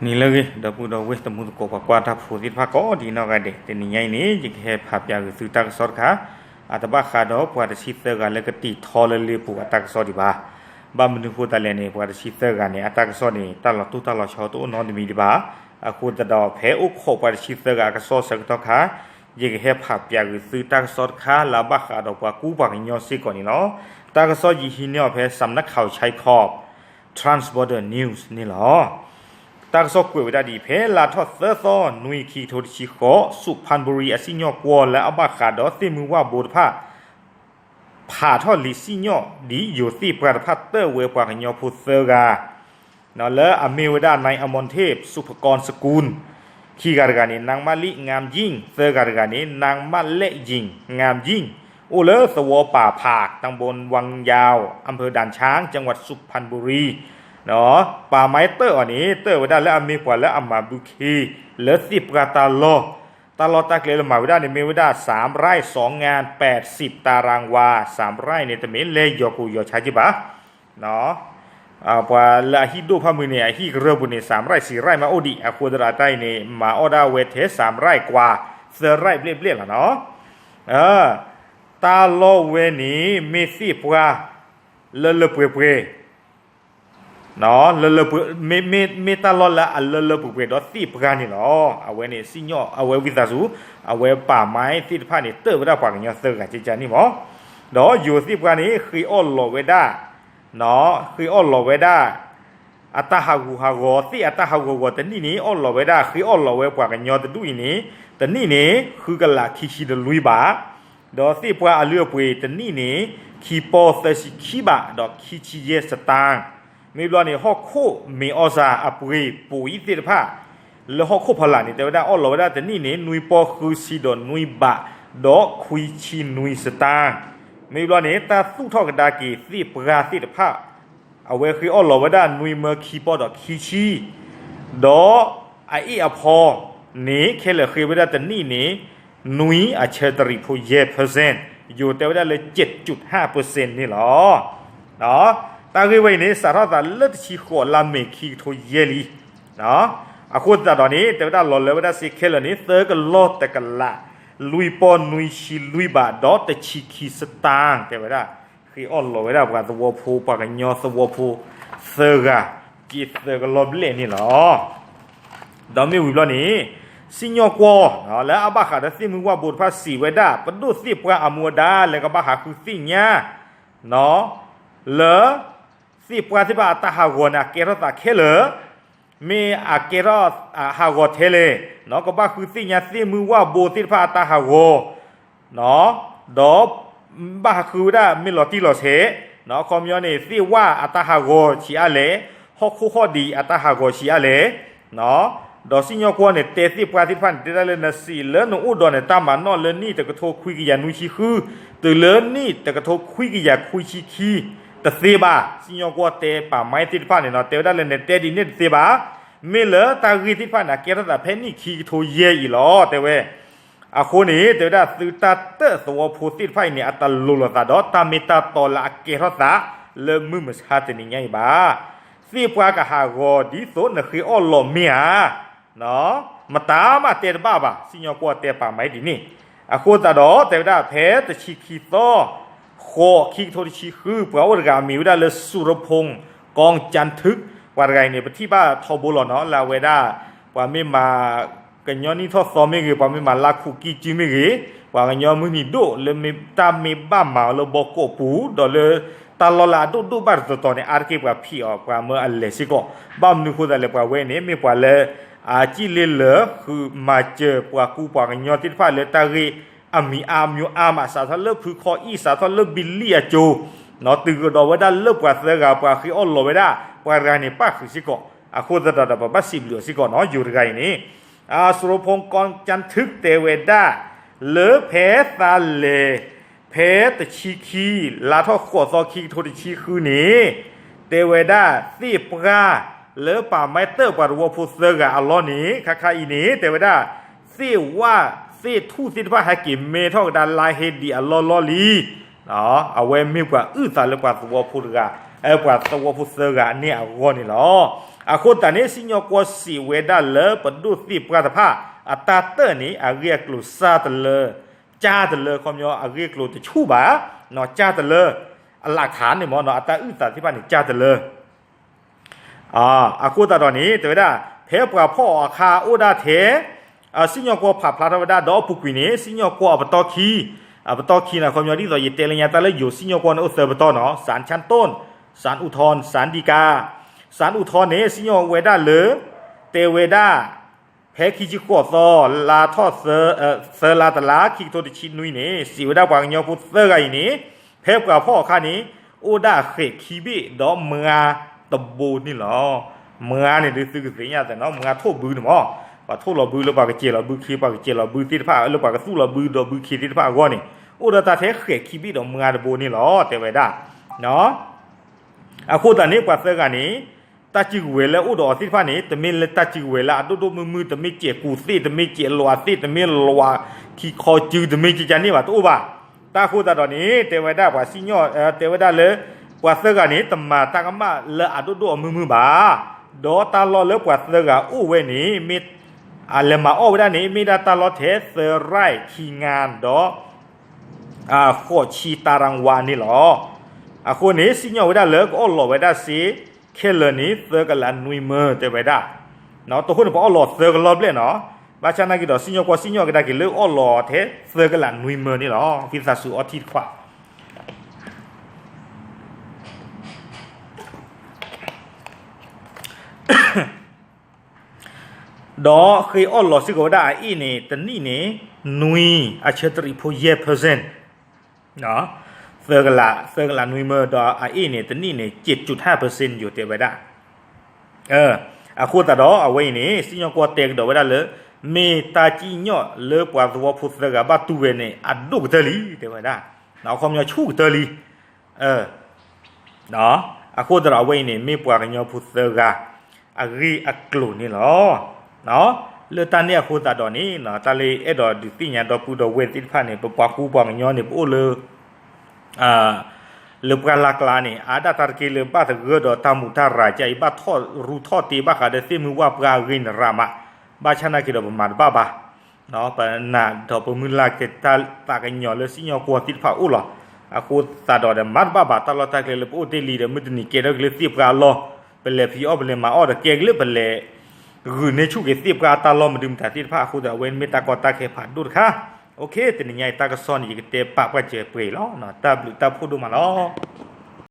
นี่เลยเดี๋ยวพูดเอาเวทมุตโกปกว่าถ้าพูดที่พักก็ดีนอกกันเด็แต่นี่ไงนี่จิแค่ภาพยาคือตักสอดค่ะอาตบ้าขาดอกพวกชิตเตอร์กันแล้วก็ตีทอลเลยพวกตักสอดดีบ้าบ้ามันถึงพูดแต่เลยเนี่ยพวกชิตเตอร์กันเนี่ยตักสอดนี่ตลอดตู้ตลอดชาวตู้นอนมีดีบ้าคุณจะดอกแพ้อุกโคพวกชิตเตอร์กันก็สอดสักตัวค่ะยิ่งแค่ภาพยาคือตักสอดค่ะแล้วบ้าขาดอกว่ากู้ปังยอสิก่อนนี่เนาะตักสอดยี่หินเนี่ยแพ้สำนักข่าวชายขอบ Transborder News นี่เหรอตักซอกกวยได้ดีเพลาทอดเซอร์ซอนุยคีโทดิชิโกสุพรรณบุรีอสิญอกวและอบาคาดอติมือว่าบูดผ้าผ่าทอดลิซิญอดีอยู่ที่ประพัตเตอร์เวปากญอพุเซอร์กาเนาะและอเมวดาในอมรเทพสุภกรสกุลขีการกานีนางมะลิงามยิ่งเซอร์การกานีนางมะเละยิ่งงามยิ่งโอเลสวป่าผากตำบลวังยาวอำเภอด่านช้างจังหวัดสุพรรณบุรีเนาะป่าไม้เตอร์อันนี้เตอร์วิดาและอเมกว่าและอมาบุคีและสิบกาตาโลตาตะเกลมาวิดาในเมวิดา3 ไร่ 2 งาน80 ตารางวา3 ไร่ในตะเมเลยยอกูยอชาจิบะเนาะพอละฮิดูพามือเนี่ยฮิเรบุเนี่ย3 ไร่ 4 ไร่มาโอดีอะควดราไตเนี่ยมาออดาเวเท3 ไร่กว่าเซไร่เปลี่ยนละเนาะตาโลเวนี้มีสิบกว่าเลเปเปเนาะเลเมตาลอละเลปุเปดอสิปกานี่เนาะเอาไว้นี่สิญอเอาไว้วิตาสูเอาไว้ป่าไม้ที่พานี่เตอร์บ่ได้ปากญอเซอร์กันจินี่หมอเนาะอยู่สิปกานี่คือออลโลเวดาเนาะคือออลโลเวดาอัตหะกูฮะโกสิอัตหะกูโกตะนี่ออลโลเวดาคือออลโลเวปากญอตะดุนี่ตะนี่คือกะละคิชิดลุยบาดอสิปกาอเลือปุยตะนี่คีโปเซชิคิบะดอกคิชิเยสตางมีบลอนี่ฮอกโคมีออซาอปุยปุยติดผ้าแล้วฮอกโคพลานี่แต่ว่าอ้อเราได้แต่นี่นุยปอคือซีดอนนุยบะดอกคุยชินุยสตางมีบลอนี่ตาสู้ทอกดากีสิปราติดผ้าเอาไว้คืออ้อเราได้นุยเมอร์คีปอดอกคีชีดอไออพอนี่เคเลคือไว้ได้แต่นี่นุยอัชตริพูเย%อยู่แต่ว่าได้เลย7.5%นี่หรอเนาะตาคือวันนี้สารพัดเลือดชีขวดลำเมคีโทเยลีเนาะအခုตอนนี้แต่ว่าหล่อเลยว่าสิเคลนี้เตอร์ก็ลดแต่กันละลุยปอนลุยชิลุยบาดอแต่ชีคีสตางแต่ว่าคืออ่อนหล่อไว้ได้ปากสวอพูปากยอสวอพูเซอร์กะจีเซอร์ก็ลบเล่นี่หรอดอมมีวิบล้อนี้สิญอกวเนาะแล้วอาบาขาดสิมึงว่าบุตรภาษีไว้ได้ปดูสิปะอามัวดาแล้วก็บาหาคือสิญาเนาะเลอสิปะที่บาตาหากวนะเกรตาเคเลมีอาเกรหากวเทเลเนาะก็บาคือสิญาสิมึงว่าบุตรภาตาหากวเนาะดอบบาคือได้มีหลอตีหลอเสเนาะคอมยอนี่สิว่าอัตหากวชีอาเลฮอกคู่ข้อดีอัตหากวชีอาเลเนาะดอสิญอกวเนี่ยเตสิปราติพันธ์ได้เลยนะสิเลนอุดรเนี่ยตามมานอนเลนี่แต่ก็โทรคุยกันยานุชิคือตื่นเลนี่แต่ก็โทรคุยกันยาคุยชิคีแต่เสียบาสิญอกวเตป่าไม้ติดพันธ์เนี่ยเนาะเตได้เลยเนี่ยเตดิเนี่ยเสียบาไม่เหลือตากีติพันธ์นะเกล้าแต่เพนนี่คีโทเยอีหลอแต่เว้อาคนนี้เตได้สื่อตาเตอสวอพูติพันธ์เนี่ยอัตลุลตาดอตามิตาตอละเกล้าตาเลมือมชาตินี่ไงบ้าสิปรากหากอดีโซนคืออ้อหล่อเมียเนาะมาตามมาเตะบ้าบ่าสิญอกวเตะป่าไม้ดินี่อะโคตาดอเตได้เพตชิคิโตโคคิโทดิชิคือเปล่าว่ามีวิดาเลสุรพงศ์กองจันทึกว่าไงเนี่ยที่บ้านทบุรีเนาะลาเวดาว่าไม่มากันย้อนนี่ทอดซ้อมไม่กี่ว่าไม่มาลาคุกิจิไม่กี่ว่ากันย้อนมือนี่โดเลยมีตามมีบ้ามาเลยบอกโกปูดอเลยตลอดละดูบาร์ตัวเนี่ยอาร์กิบกับพี่ออกว่าเมื่ออันเลสิก็บ้ามนึกว่าอะไรว่าเวนี่มีว่าเลยอาจีเลเลคือมาเจอว่ากูว่ากันย้อนที่ฟ้าเลยตาเรอามีอามอยู่อามาสาทเลคือคออีสาทเลบิลลี่โจเนาะตึกดอวดาเลว่าเสือกับว่าคืออ่อนโลเวดาว่าไงนี่ป้าคือสิก็อาโคตรดาบ้าสิบเหลือสิก็เนาะอยู่ไงนี่สุรพงศ์กองจันทึกเตเวดาเลเพซาเลเพตชิคีลาทอขวดซอคีโทดิชิคือนี้เตเวดาสิปราเลป่าไมเตอร์ปารวพูเซอร์กะอัลลอนี้คาอีนี้เตเวดาสิว่าสิทูสิทว่าฮากิเมทอกดาลายเฮดีอัลลอลีเนาะเอาไว้มีกว่าสารกว่าสวพูดกะ ปว่าสวพุเสกะเนี่ยก็นี่หรอคนตอนนี้สิญญกว่าสีเวดาเลปดูสิปราตภาอัตตาเตอร์นี้เรียกลูซาตเลจ้าตเลความยอเรียกลูจะชูบะเนาะจ้าตเลหลักฐานเนี่ยมอเนาะอัตตาอึตาที่บ้านนี่จ้าตเลคนตอนนี้ตัวได้เพปว่าพ่อคาอุดาเทสิญญกว่าผับพลาทวดาดอปุกุนี้สิญญกว่าอบตคีอบตคีนะความยอที่ต่อยึดเตลญาตาเลอยู่สิญญกว่าอุตเสบตเนาะศาลชั้นต้นศาลอุทธรศาลฎีกาศาลอุทธรณ์นี้สิญญเวดาเลเตเวดาเพคิจิโกซอลาทอเซลาตลาคิกโตดิชินุยนี่สิเวดาปางญพุเซกายนี่เพปกับพ่อข้านี้อุดาเขคีบิดอเมือตะบูนี่หรอเมือนี่ดูสึกเสียแต่เนาะเมือโทบือหนอว่าโทเราบือแล้วปากเจเราบือคีปากเจเราบือติดผ้าแล้วปากสู้เราบือดอบือคีติดผ้าก้อนนี่อุดาตาเทเขคีบิดอเมือตะบูนี่หรอเตเวดาเนาะคู่ตอนนี้กว่าเซกันนี้ตาจิกเวลอุดอสิฟ้านี่แต่มีเลตาจิกเวลดูมือแต่มีเจกูซีแต่มีเจลัวซีแต่มีลัวขี้คอจืดแต่มีจิจานี่ว่าตัวบ่าตาคู่ตอนนี้เทวดาว่าสิญญเทวดาเลยกว่าเซกันนี้ตมาตากมาเลดูมือบ่าดอตาลอเลกว่าเซกะอุเวนี่มีเลมาอเวดานี่มีดาตาลอเทเซไรขีงานดอโคชีตารังวานี่หรอคนนี้สิญญเวดาเลยก็หล่อเวดาสีเคลนี้เซอร์กันละนุยเมอร์เตไปได้เนาะตัวคนบอกอ๋อหล่อเซอร์กันรอบเลยเนาะบาชานากิดอสิญญกว่าสิญญกันได้กินเลือกอ๋อหล่อเทเซอร์กันละนุยเมอร์นี่หรอฟิซาสูอทิดขวาดอเคยอ๋อหล่อสิกว่าได้อีนี่แต่นี่นี่นุยอาเชตริโพเยเปอร์เซ็นต์เนาะเซอร์กันละนุยเมอร์ดออีนี่แต่นี่นี่ 7.5% อยู่เตไปได้คู่ตาดอเอาไว้นี่สิญญกว่าเตกดอไว้ได้เลยเมตาจิญญเลปว่าตัวพุทธกะบาตุเวนี่อดุกเตลีเตไปได้เนาะความยอชูเตลีเนาะคู่ตาเอาไว้นี่เมปว่ากันยอพุทธกะรีอักลุนี่หรอเนาะเลตาเนี่ยคู่ตาดอนี่เนาะตาเลดอดิติญญาดอปูดอเวติพานี่ปะปะคูปองยอนี่โอเลเลปกาลากลานี่อาดาตาร์กิเลปาตะเกดอตามุทาราใจบาทอรูทอตีบาคาเดซิมือว่าปรากินรามะบาชนะกิดประมาณบ้าบาเนาะปะนาดอปมือลาเกตาตากันยอเลสิญญกวติดพาอุลคูตาดอเดมัดบ้าบาตลอดตาเกเลปโอเตลีเดมุตนิเกดกเลสิปกาลอเปเลพีออเปเลมาออเดเกเลเปเลคือในชุกเกสิปกาตาลอมดึมตาติดพาคูตาเวนเมตากอตาเคผ่านดูดค่ะโอเคแต่นี่ไงตากระซอนอีกเตปะว่าเจเปรย์ล้อเนาะตาบลุตาพูดดูมาล้อ